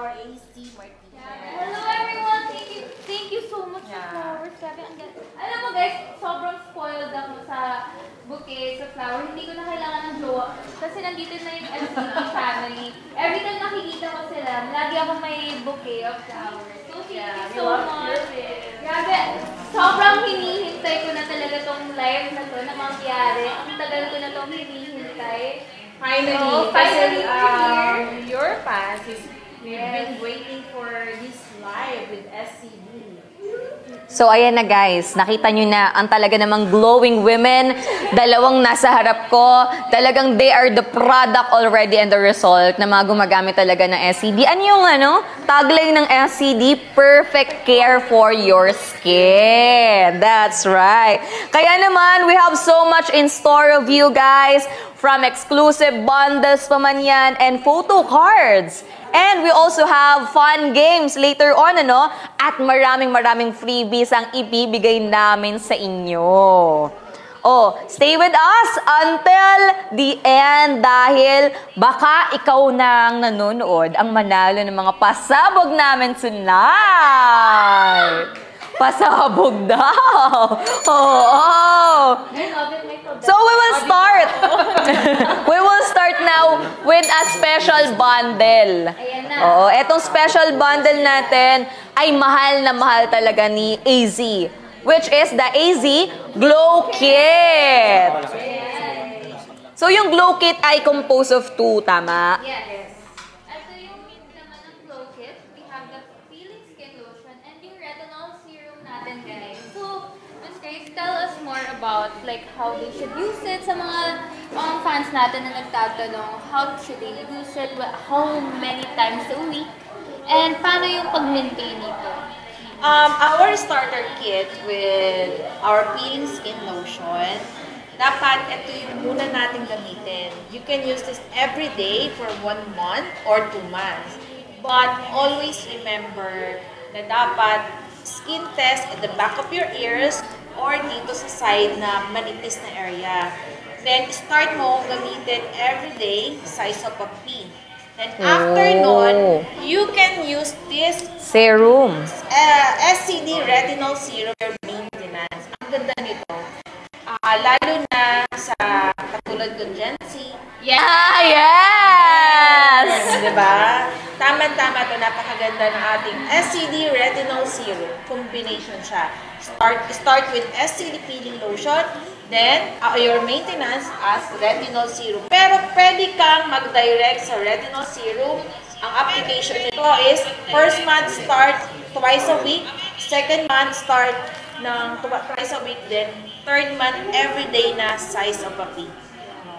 our AC Martinez. Hello everyone! Thank you so much for flowers. Alam mo guys, sobrang spoiled ako sa bouquet, sa flower. Hindi ko na kailangan ng jowa. Kasi nandito na yung SCD family. Every time nakikita ko sila, lagi ako may bouquet of flowers. So thank you so much. Grabe, sobrang hinihintay ko na talaga tong live na to na mangyari. Ang tagal ko na tong hinihintay. Finally, your fans we've been waiting for this live with SCD. So, ayan na guys. Nakita nyo na ang talaga namang glowing women. Dalawang nasa harap ko. Talagang they are the product already and the result na mga gumagamit talaga ng SCD. Ano yung tagline ng SCD? Perfect care for your skin. That's right. Kaya naman, we have so much in store of you guys. From exclusive bundles pa man yan and photo cards. And we also have fun games later on, At maraming freebies ang ibibigay namin sa inyo. Oh, stay with us until the end dahil baka ikaw nang nanonood ang manalo ng mga pasabog namin tonight. Pasabog daw. Oh. So we will start. We will start now with a special bundle. Oo, etong special bundle natin ay mahal na mahal talaga ni AZ, which is the AZ Glow Kit. So yung Glow Kit ay composed of 2, tama? Yes. Ito yung mint naman ng Glow Kit. We have the peeling skin lotion and yung retinol serum natin, guys. So, Ms. Grace, tell us more about how they should use it sa mga fans natin na nagtatanong how should they use it, how many times a week, and paano yung pag-maintain ito? Our starter kit with our peeling skin lotion, dapat ito yung muna natin gamitin. You can use this every day for 1 month or 2 months. But always remember na dapat skin test at the back of your ears or dito sa side na manipis na area. Then start mo gamitin every day, size of a pea. Then after nun, you can use this serum. SCD Retinol Serum for maintenance. Ang ganda nito. Lalo na sa katulad ng Gen Z. Yeah, yes! Diba? Tama-tama ito. Napakaganda ng ating SCD Retinol Serum. Combination siya. Start with SCD Peeling Lotion. Then, your maintenance as retinol serum. Pero pwede kang mag-direct sa retinol serum. Ang application nito is first month start twice a week, second month start ng twice a week, then third month every day na size of a pea.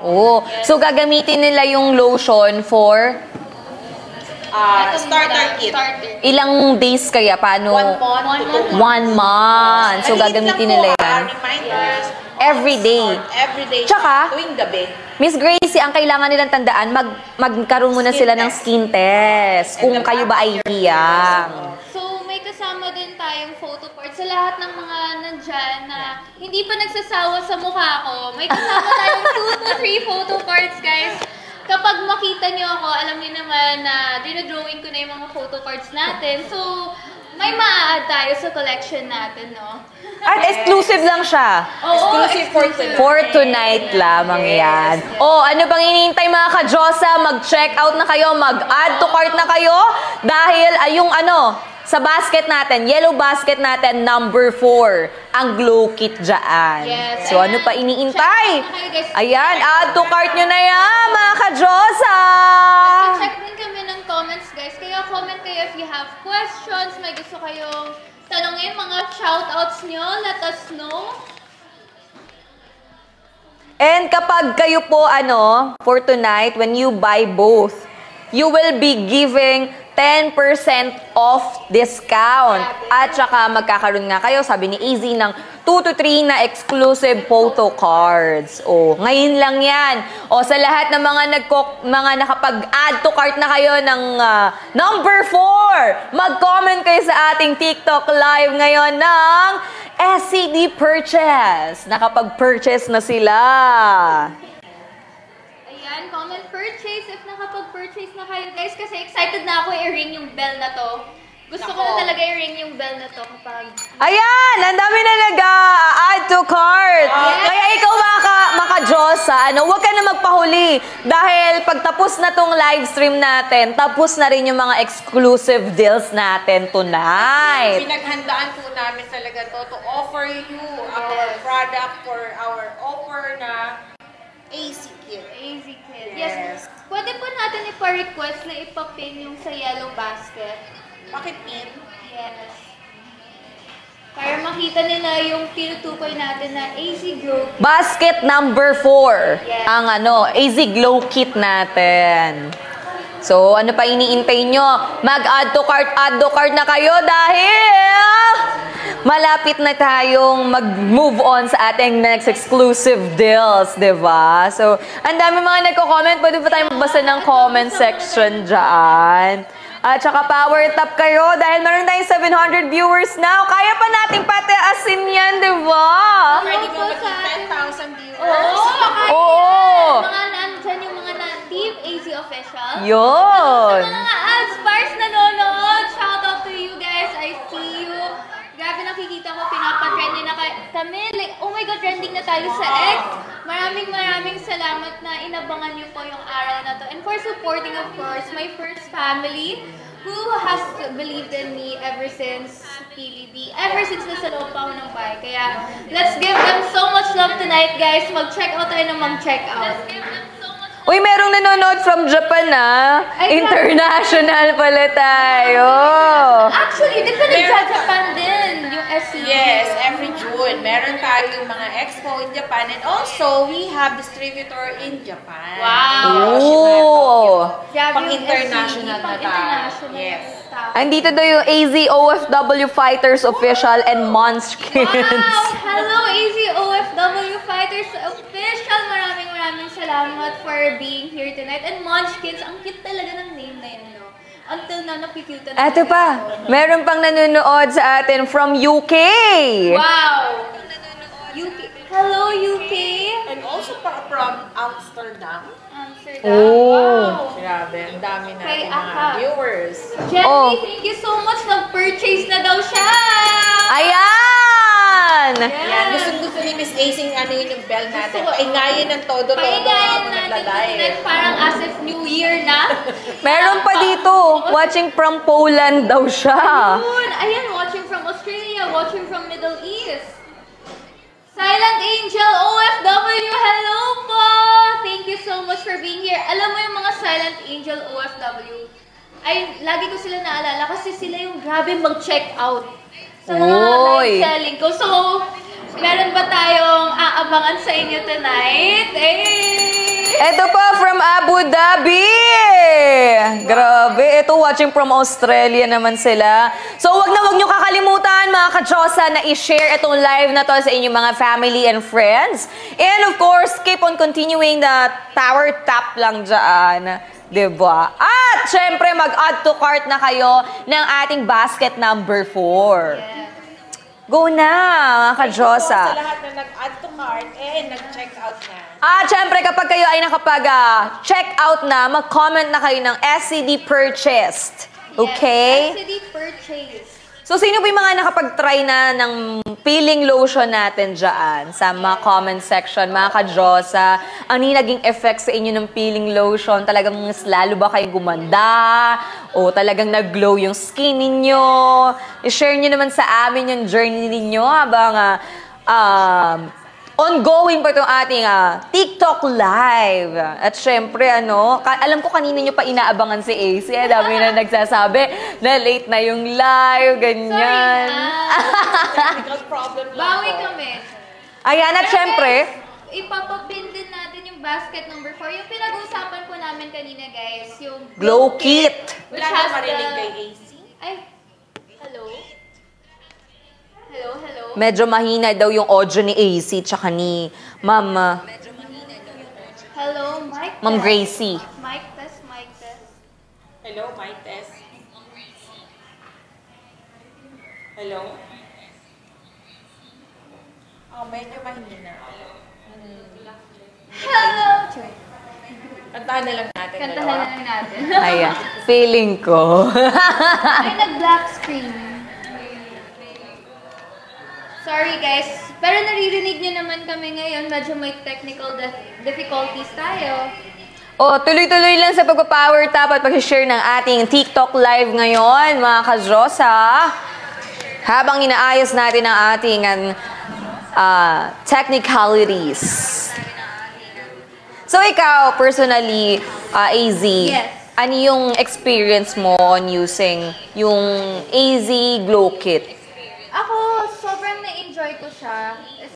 Oh, so gagamitin nila yung lotion for starter kit. Ilang days kaya? Paano? 1 month to 2 months. 1 month. So gagamitin nila yan. Reminders. Every day. Every day. Tsaka, tuwing gabi. Miss Gracie, ang kailangan nilang tandaan, magkaroon muna sila ng skin test. Kung kayo ba ay hiyang. So, may kasama din tayong photo part sa lahat ng mga nandyan na hindi pa nagsasawa sa mukha ko. May kasama tayong 2 to 3 photo parts, guys. Kapag makita niyo ako, alam niyo naman na dinodrawing ko na yung mga photo cards natin. So, may ma-add tayo sa collection natin, no? At exclusive lang siya. Oo, Exclusive for tonight lamang yan. Oh, ano bang inihintay mga ka-Diyosa? Mag-check out na kayo, mag-add to cart na kayo. Dahil yung sa basket natin, yellow basket natin, number 4, ang glow kit dyan. Yes, so, ano pa iniintay? Ayan, add to cart nyo na yan, mga ka-Diyosa! Check din kami ng comments, guys. Kaya comment kayo if you have questions, may gusto kayong tanongin, mga shoutouts nyo, let us know. And kapag kayo po, for tonight, when you buy both, you will be giving 10% off discount. At saka magkakaroon nga kayo, sabi ni AZ, ng 2 to 3 na exclusive photo cards. O, ngayon lang yan. O, sa lahat ng mga nakapag-add to cart na kayo ng number 4, mag-comment kayo sa ating TikTok live ngayon ng SCD purchase. Nakapag-purchase na sila. Yan, comment purchase if nakapag-purchase na kayo guys kasi excited na ako i-ring yung bell na to. Gusto ko na talaga i-ring yung bell na to kapag... Ayan! Ang dami na nag-add to cart! Yes. Kaya ikaw maka-Diyosa, huwag ka na magpahuli. Dahil pagtapos na tong live stream natin, tapos na rin yung mga exclusive deals natin tonight. Pinaghandaan po namin talaga to offer you our product for our offer na AC Kit. AZ Kid. Yes. Pwede po natin ipa-request na ipapin yung sa yellow basket. Bakit pin? Yes. Para makita nila yung tinutukoy natin na AZ Glow Kit. Basket number 4. Yes. Ang AZ Glow Kit natin. So, ano pa iniintay nyo? Mag-add to cart na kayo dahil malapit na tayong mag-move on sa ating next exclusive deals, di ba? So, ang dami mga nagko-comment. Pwede ba tayo magbasa ng comment section dyan? At saka power tap kayo dahil meron tayong 700 viewers now. Kaya pa nating pataasin yan, di ba? Pwede po mo sa maging atin. 10,000 viewers. Oo! Oo. Mga nandyan yung mga Team AZ Official. Yun. Sa mga Adspars nanonood, shout out to you guys. I see you. Grabe nakikita ko, pinapatrending na kami. Like, oh my God, trending na tayo sa X. Maraming salamat na inabangan niyo po yung aral na to. And for supporting, of course, my first family who has believed in me ever since PBB, ever since nasa loob pa ako ng bahay. Kaya, let's give them so much love tonight, guys. Mag-check out tayo ng mag-check out. Uy, merong nanonood from Japan, Ay, International pala tayo. Actually, di ba nagsa-Japan din yung SCB? Yes, every June. Meron tayong mga expo in Japan and also we have distributor in Japan. Wow. Ooh. Grabe yung Pang-international SCB, na tayo. pang-international Yes. stuff. Andito daw yung AZ OFW Fighters Official and Monskins. Wow! Hello, AZ OFW Fighters Official! Maraming salamat for being here tonight. And Munchkins, ang cute talaga ng name na yun, no? Until now, napikute na. Eto pa, meron pang nanonood sa atin from UK. Wow! UK. Hello, UK! And also from Amsterdam. Amsterdam. Oh. Wow! Grabe, ang dami Kay natin mga Aka. viewers. Jenny, Oh. thank you so much. Nag-purchase na daw siya! Ayan! Yan, gusto ni Miss Acing ano yun yung bell natin. Gusto ko. Paingayin ng todo-todo Pahingayin ako natin nagla-live. tonight parang as if New Year na. Meron pa dito, watching from Poland daw siya. Ayun, ayan, watching from Australia, watching from Middle East. Silent Angel OFW, hello po! Thank you so much for being here. Alam mo yung mga Silent Angel OFW, ay, lagi ko sila naalala kasi sila yung grabe mag-check out sa mga Oy. live selling ko. So, meron ba tayong aabangan sa inyo tonight? Eto pa from Abu Dhabi. Grabe, ito watching from Australia naman sila. So wag nyo kakalimutan mga ka-Diyosa na i-share itong live na to sa inyong mga family and friends. And of course, keep on continuing the power tap lang dyan. Diba? At syempre mag-add to cart na kayo ng ating basket number 4. Yes. Go na mga ka-Diyosa. Sa lahat na nag-add to cart, nag-check out na. At syempre, kapag kayo ay nakapag-check out na, mag-comment na kayo ng SCD purchased. Okay? Yes, SCD purchase. So, sino po yung mga nakapag-try na ng peeling lotion natin dyan sa mga comment section, mga ka-Diyosa? Ano yung naging effect sa inyo ng peeling lotion? Talagang mas lalo ba kayo gumanda? O talagang nag-glow yung skin ninyo? I-share nyo naman sa amin yung journey ninyo habang ongoing pa itong ating TikTok live. At syempre, alam ko kanina nyo pa inaabangan si AC. Dami na nagsasabi na late na yung live, ganyan. Technical problem lang Bawi po. kami. Ayan, at syempre, Ipapapin din natin yung basket number 4. Yung pinag-uusapan po namin kanina, guys. Yung glow kit. Which Wala has na marinig the- kay AC. Ay, hello? Hello? Medyo mahina daw yung audio ni AC tsaka ni Ma'am Hello, mic Ma'am test. Gracie. Mic test, mic test. Hello, my test. Hello? Medyo mahina. Hello! Kantahan na lang natin. Kantahan na lang natin. Ayan. Feeling ko. Ay, nag-black screen. Sorry guys, pero naririnig nyo naman kami ngayon. Medyo may technical difficulties tayo. O, tuloy-tuloy lang sa pagpa-power tap at pag-share ng ating TikTok live ngayon, mga Kazrosa. Habang inaayos natin ang ating technicalities. So, ikaw, personally, AZ, Yes. ano yung experience mo on using yung AZ Glow Kit?